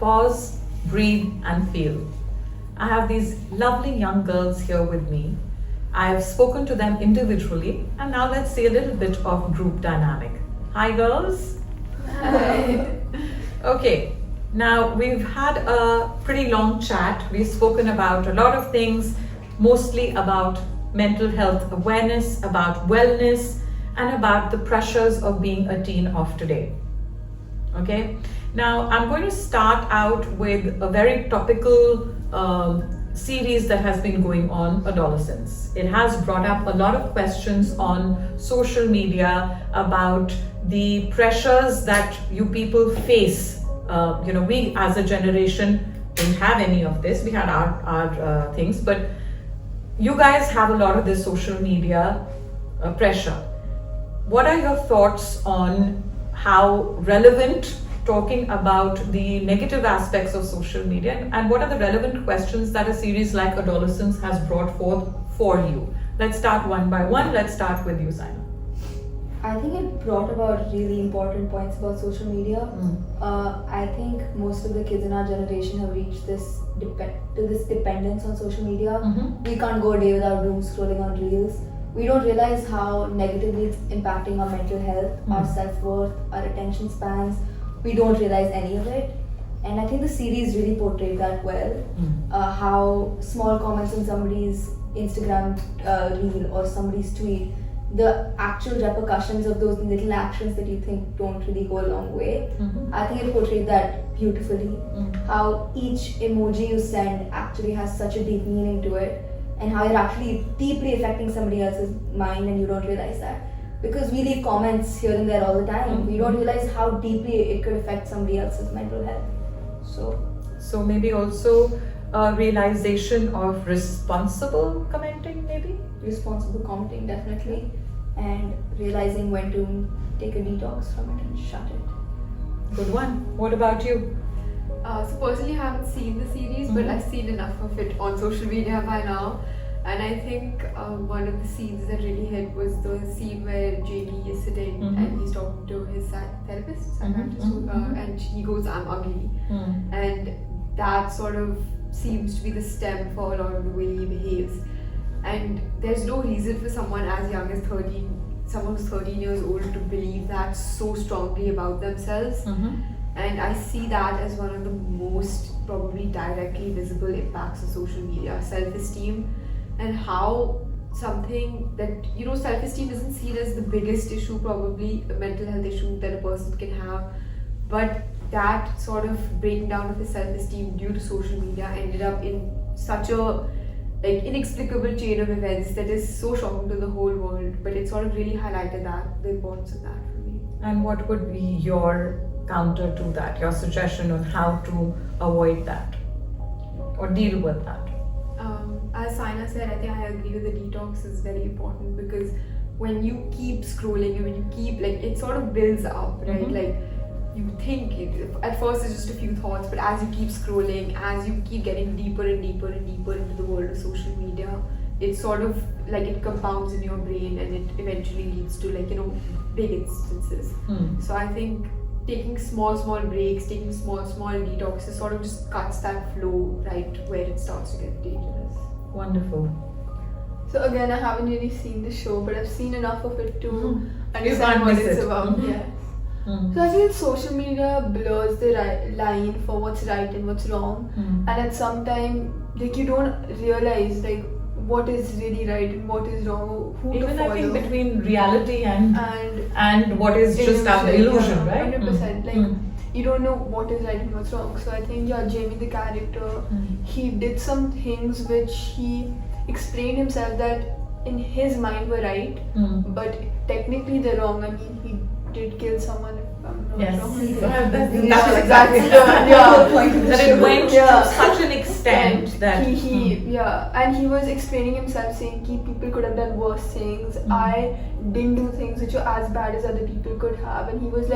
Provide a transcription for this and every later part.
pause, breathe, and feel. I have these lovely young girls here with me. I have spoken to them individually, and now let's see a little bit of group dynamic. Hi, girls. Hi. Okay, now we've had a pretty long chat. We've spoken about a lot of things, mostly about mental health awareness, about wellness, and about the pressures of being a teen of today. Okay, now I'm going to start out with a very topical series that has been going on, adolescence. It has brought up a lot of questions on social media about the pressures that you people face. We as a generation didn't have any of this. We had our things, but you guys have a lot of this social media pressure. What are your thoughts on how relevant talking about the negative aspects of social media, and what are the relevant questions that a series like Adolescence has brought forth for you? Let's start one by one. Let's start with you, Saina. I think it brought about really important points about social media. I think most of the kids in our generation have reached this dependence on social media. We can't go a day without doom scrolling on reels. We don't realize how negatively it's impacting our mental health, our self-worth, our attention spans. We don't realize any of it. And I think the series really portrayed that well. How small comments in somebody's Instagram reel or somebody's tweet, the actual repercussions of those little actions that you think don't really go a long way. I think it portrayed that beautifully. How each emoji you send actually has such a deep meaning to it, and how you're actually deeply affecting somebody else's mind and you don't realize that. Because we leave comments here and there all the time. We don't realize how deeply it could affect somebody else's mental health. So maybe also a realization of responsible commenting, maybe? Responsible commenting, definitely. And realizing when to take a detox from it and shut it. Good one. What about you? So personally, I haven't seen the series, but I've seen enough of it on social media by now. And I think one of the scenes that really hit was the scene where Jamie is sitting and he's talking to his psychiatrist, and he goes, "I'm ugly." And that sort of seems to be the stem for a lot of the way he behaves. And there's no reason for someone as young as 13, someone who's 13 years old, to believe that so strongly about themselves. And I see that as one of the most probably directly visible impacts of social media, self-esteem, and how something that, self-esteem isn't seen as the biggest issue, probably a mental health issue that a person can have, but that sort of breakdown of his self-esteem due to social media ended up in such a inexplicable chain of events that is so shocking to the whole world, but it sort of really highlighted the importance of that for me. And what would be your counter to that, your suggestion on how to avoid that or deal with that? As Saina said, I think I agree with the detox is very important, because when you keep scrolling and when you keep, it sort of builds up, right? You think, at first it's just a few thoughts, but as you keep scrolling, as you keep getting deeper and deeper and deeper into the world of social media, it sort of it compounds in your brain, and it eventually leads to big instances. So I think taking small breaks, taking small detoxes sort of just cuts that flow right where it starts to get dangerous. Wonderful. So again, I haven't really seen the show, but I've seen enough of it to understand what it's about. Yes. So I feel social media blurs the line for what's right and what's wrong, and at some time, you don't realize what is really right and what is wrong, who Even to follow. I think between reality and what is just our illusion, right? 100%. You don't know what is right and what's wrong. So I think Jamie, the character, he did some things which he explained himself that in his mind were right, but technically they're wrong. I mean, he did kill someone, if I'm not wrong. That's exactly the point. That it went to such an extent that and he was explaining himself, saying people could have done worse things. I didn't do things which were as bad as other people could have, and he was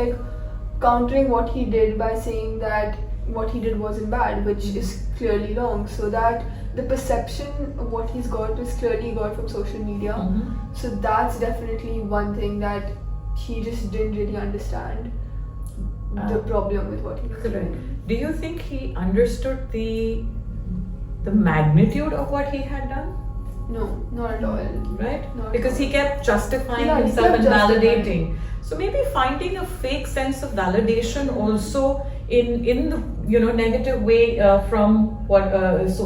countering what he did by saying that what he did wasn't bad, which is clearly wrong. So that the perception of what he's got is clearly got from social media. So that's definitely one thing that he just didn't really understand the problem with what he was doing. do you think he understood the magnitude of what he had done? No, not at all. Right? Not Because at he all. kept justifying Yeah, he himself kept and justifying. validating. So maybe finding a fake sense of validation also in the negative way from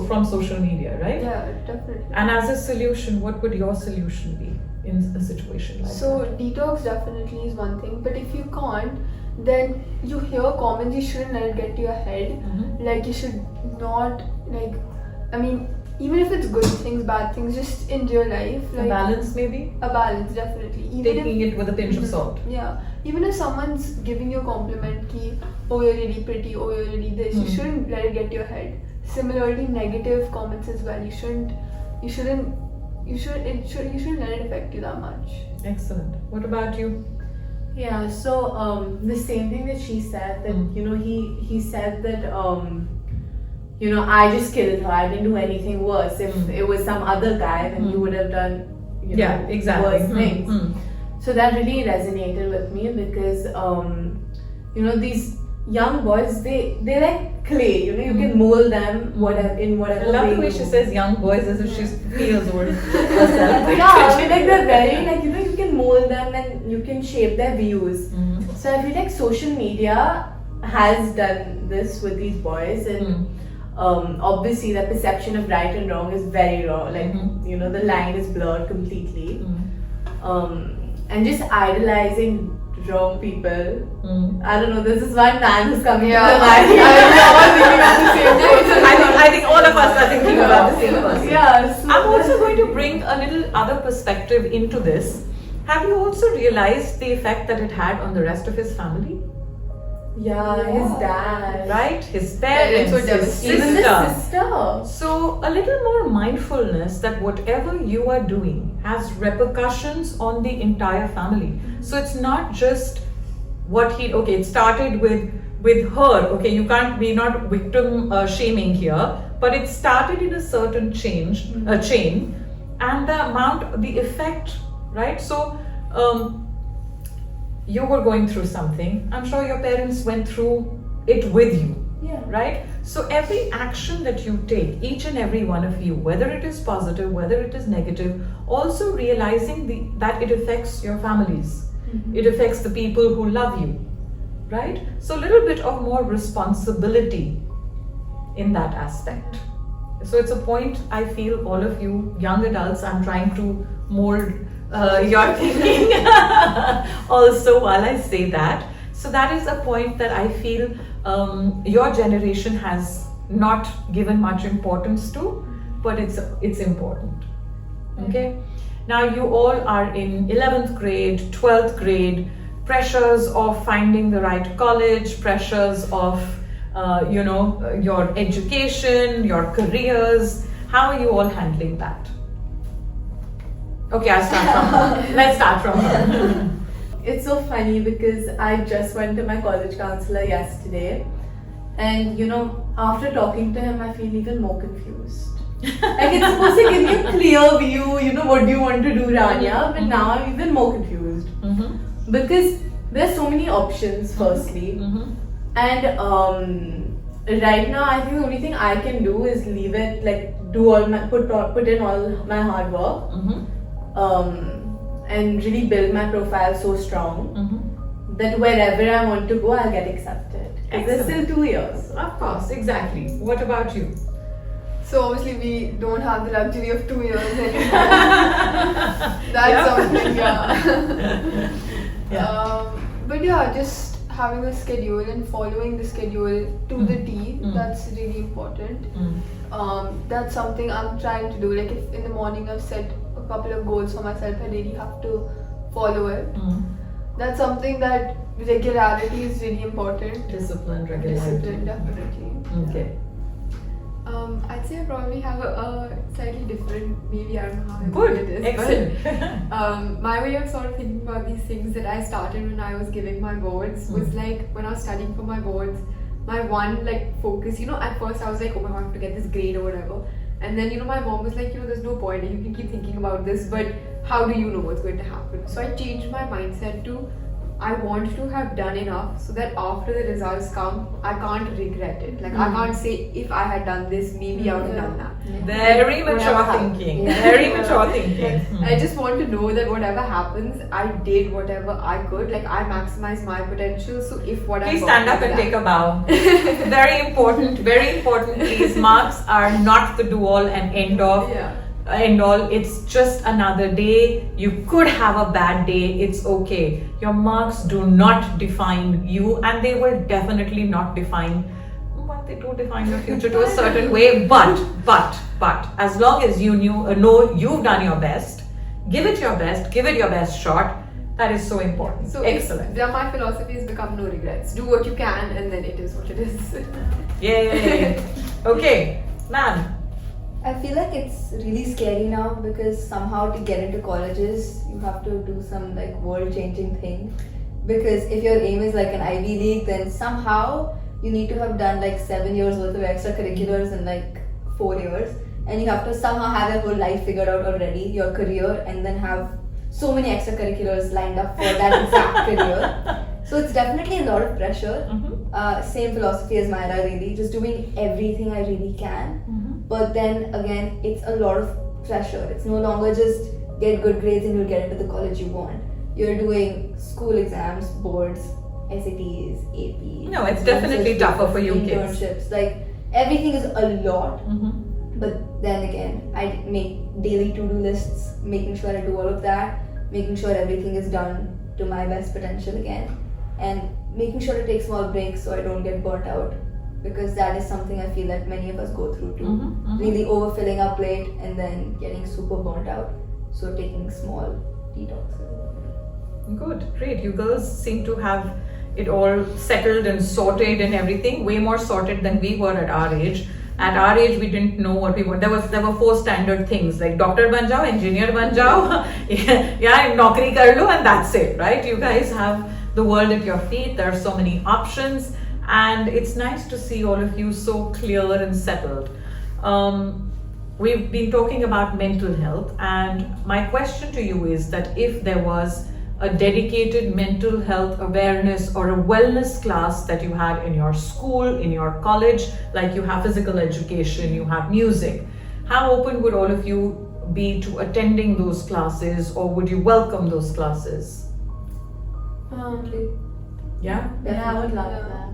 from social media, right? Yeah, definitely. And as a solution, what would your solution be in a situation like So that? detox definitely is one thing, but if you can't, then you hear comments, you shouldn't let it get to your head. Mhm. Like you should not even if it's good things, bad things, just in real life, A balance maybe? a balance definitely. Even Taking it with a pinch of salt. Yeah, even if someone's giving you a compliment, ki, oh you're really pretty, oh you're really this, you shouldn't let it get to your head. Similarly, negative comments as well. You shouldn't let it affect you that much. Excellent. What about you? Yeah, so the same thing that she said, that he said that I just killed her, I didn't do anything worse. If it was some other guy, then he would have done Exactly. worse things. Mm. So that really resonated with me because these young boys, they're like clay, you can mold them in whatever I love way the way you she want. says young boys as if she feels old herself. Yeah, I feel like they're very you can mold them and you can shape their views. Mhm. So I feel like social media has done this with these boys, and obviously the perception of right and wrong is very wrong. Like the line is blurred completely, and just idolizing wrong people. I don't know. This is one man who's coming to the mind. I think all of us are thinking about the same person. Yeah, so I'm also going to bring a little other perspective into this. Have you also realized the effect that it had on the rest of his family? Yeah, his dad, Right? His parents, were his devastated. even the sister. sister. So a little more mindfulness that whatever you are doing has repercussions on the entire family. So it's not just it started with her. Okay, we're not victim shaming here, but it started in a certain chain, and the effect, right? So you were going through something. I'm sure your parents went through it with you. Yeah. Right? So every action that you take, each and every one of you, whether it is positive, whether it is negative, also realizing that it affects your families. It affects the people who love you. Right? So a little bit of more responsibility in that aspect. So it's a point I feel all of you young adults, I'm trying to mold your thinking also while I say that. So that is a point that I feel your generation has not given much importance to, but it's important. Okay. Now you all are in 11th grade, 12th grade, pressures of finding the right college, pressures of your education, your careers. How are you all handling that? Okay, I'll start from her. Let's start from her. It's so funny because I just went to my college counselor yesterday, and after talking to him, I feel even more confused. Like it's supposed to give you a clear view, what do you want to do, Rania? But now I'm even more confused because there's so many options. Firstly, and right now I think the only thing I can do is leave it, like put in all my hard work. And really build my profile so strong that wherever I want to go, I'll get accepted. There's still 2 years. Of course, exactly. What about you? So obviously we don't have the luxury of 2 years anymore. That's something, but yeah, just having a schedule and following the schedule to the T, that's really important. That's something I'm trying to do. Like if in the morning I've set a couple of goals for myself, I really have to follow it. That's something that regularity is really important. Discipline, regularity. Discipline, definitely. Okay. I'd say I probably have a slightly different, maybe I don't know how Good. it is. Excellent. But my way of sort of thinking about these things that I started when I was giving my boards was like when I was studying for my boards, my one focus, at first I was like, oh my god, I have to get this grade or whatever. And then, my mom was like, there's no point, you can keep thinking about this, but how do you know what's going to happen? So I changed my mindset to, I want to have done enough so that after the results come, I can't regret it. Like I can't say if I had done this, maybe I would have done that. Very Whatever mature happens. thinking. Very mature thinking. I just want to know that whatever happens, I did whatever I could. Like I maximized my potential. So if what Please I stand up and take a bow. Very important, very important. Please, marks are not the do all and end of. And all, it's just another day. You could have a bad day, it's okay. Your marks do not define you, and they will definitely not define, well, they do define your future to a certain way, but as long as you know you've done your best, give it your best shot. That is so important. So excellent. My philosophy has become no regrets. Do what you can, and then it is what it is. Yay. Okay, man. I feel like it's really scary now because somehow to get into colleges you have to do some like world-changing thing. Because if your aim is like an Ivy League, then somehow you need to have done like 7 years worth of extracurriculars in like 4 years, and you have to somehow have your whole life figured out already, your career, and then have so many extracurriculars lined up for that exact career. So it's definitely a lot of pressure. Same philosophy as Myra, really, just doing everything I really can. But then again, it's a lot of pressure. It's no longer just get good grades and you'll get into the college you want. You're doing school exams, boards, SATs, APs. No, it's definitely tougher for you kids. Internships, like everything is a lot. But then again, I make daily to-do lists, making sure I do all of that, making sure everything is done to my best potential again, and making sure to take small breaks so I don't get burnt out. Because that is something I feel like many of us go through too. Really overfilling our plate and then getting super burnt out. So taking small detoxes. Good, great. You girls seem to have it all settled and sorted and everything. Way more sorted than we were at our age. At our age, we didn't know what we wanted. There were 4 standard things like doctor ban jao, engineer ban jao, yeah, naukri kar lo, and that's it, right? You guys have the world at your feet. There are so many options. And it's nice to see all of you so clear and settled. We've been talking about mental health, and my question to you is that if there was a dedicated mental health awareness or a wellness class that you had in your school, in your college, like you have physical education, you have music, how open would all of you be to attending those classes, or would you welcome those classes? Yeah? Yeah, I would love that.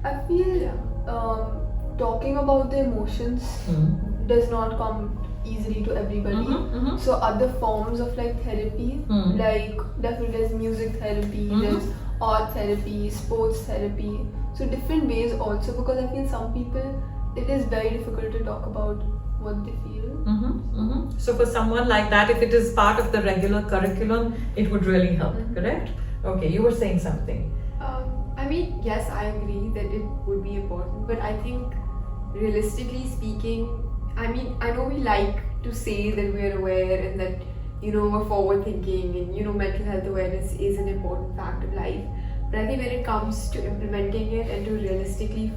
I feel talking about the emotions does not come easily to everybody. So other forms of like therapy, like definitely there's music therapy, there's art therapy, sports therapy. So different ways also, because I feel some people it is very difficult to talk about what they feel. So for someone like that, if it is part of the regular curriculum, it would really help, correct? Okay, you were saying something. I mean, yes, I agree that it would be important, but I think realistically speaking, I mean, I know we like to say that we're aware and that, you know, we're forward thinking and, you know, mental health awareness is an important fact of life. But I think when it comes to implementing it and to realistically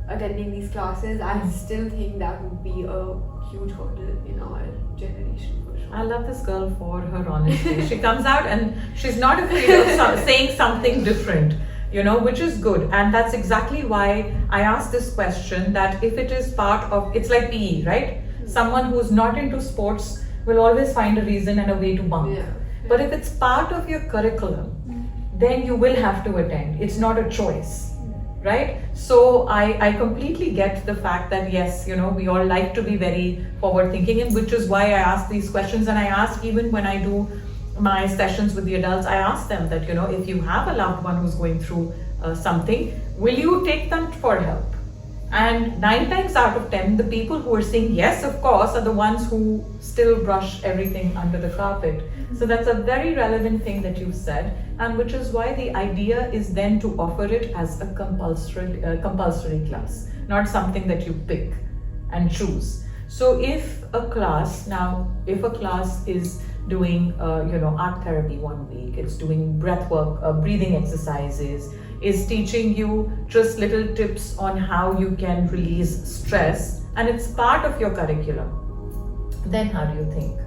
attending these classes, I still think that would be a huge hurdle in our generation for sure. I love this girl for her honesty. She comes out and she's not afraid of saying something different, you know, which is good. And that's exactly why I asked this question, that if it is part of, it's like PE, right? Someone who's not into sports will always find a reason and a way to bunk. But if it's part of your curriculum, then you will have to attend. It's not a choice, right? So I completely get the fact that yes, you know, we all like to be very forward thinking, and which is why I ask these questions. And I ask, even when I do my sessions with the adults, I ask them that, you know, if you have a loved one who's going through something, will you take them for help? And 9 times out of 10, the people who are saying yes, of course, are the ones who still brush everything under the carpet. So that's a very relevant thing that you said, and which is why the idea is then to offer it as a compulsory class, not something that you pick and choose. So if a class is doing art therapy 1 week, it's doing breath work, breathing exercises, is teaching you just little tips on how you can release stress, and it's part of your curriculum, then how do you think?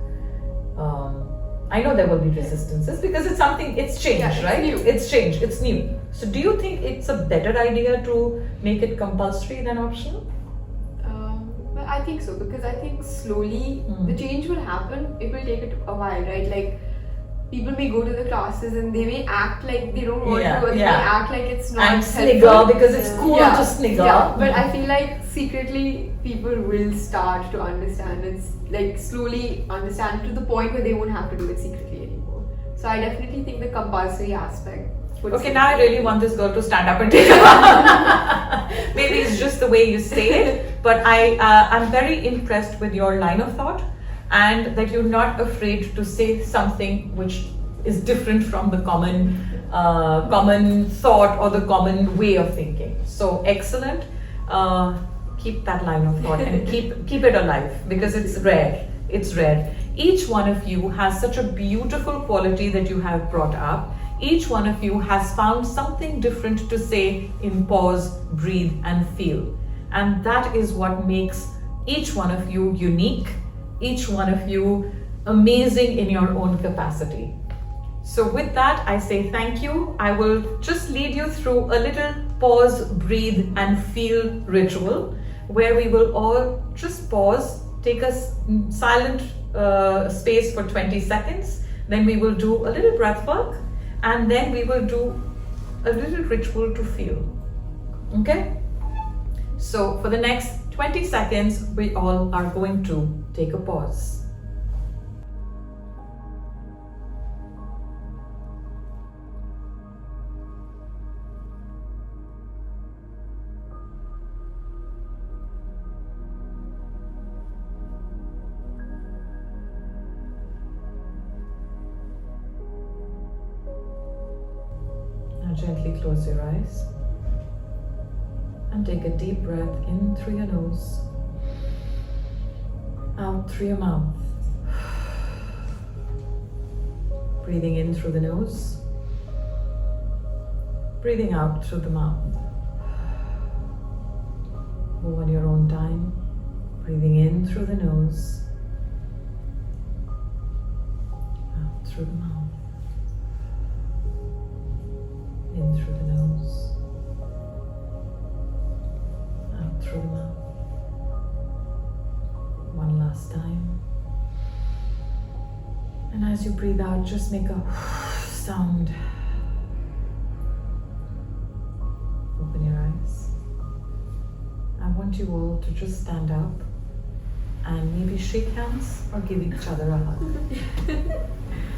I know there will be resistances because it's something, it's change, Yeah, it's right? new. It's change, it's new. So do you think it's a better idea to make it compulsory than optional? Well, I think so, because I think slowly the change will happen. It will take it a while, right? Like people may go to the classes and they may act like they don't want to, or they may act like it's not And helpful. snigger because it's cool to snigger. Yeah, but I feel like secretly people will start to understand. It's like slowly understand to the point where they won't have to do it secretly anymore. So I definitely think the compulsory aspect. Okay, now I really want this girl to stand up and take a Maybe it's just the way you say it, but I'm very impressed with your line of thought, and that you're not afraid to say something which is different from the common thought or the common way of thinking. So excellent. Keep that line of thought and keep it alive, because it's rare. It's rare. Each one of you has such a beautiful quality that you have brought up. Each one of you has found something different to say in pause, breathe, and feel. And that is what makes each one of you unique, each one of you amazing in your own capacity. So with that, I say thank you. I will just lead you through a little pause, breathe, and feel ritual, where we will all just pause, take a silent space for 20 seconds. Then we will do a little breath work, and then we will do a little ritual to feel. Okay? So for the next 20 seconds, we all are going to take a pause. Gently close your eyes and take a deep breath in through your nose, out through your mouth. Breathing in through the nose, breathing out through the mouth. Move on your own time, breathing in through the nose, out through the mouth. In through the nose, out through the mouth. One last time. And as you breathe out, just make a sound. Open your eyes. I want you all to just stand up and maybe shake hands or give each other a hug.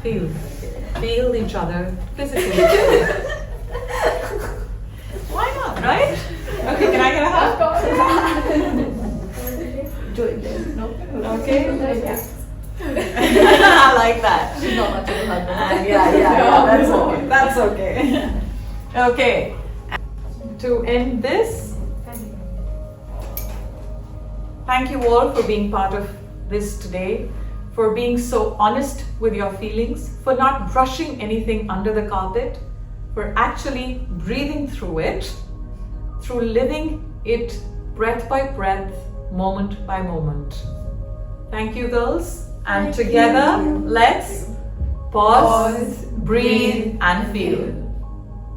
Feel each other physically. Why not, right? Okay, can I get a hug? Do it then. No? Okay. Yeah. I like that. She's not much of a hugger. Yeah, that's okay. Okay. To end this, thank you all for being part of this today, for being so honest with your feelings, for not brushing anything under the carpet, for actually breathing through it, through living it breath by breath, moment by moment. Thank you, girls. And together, let's pause, breathe, and feel.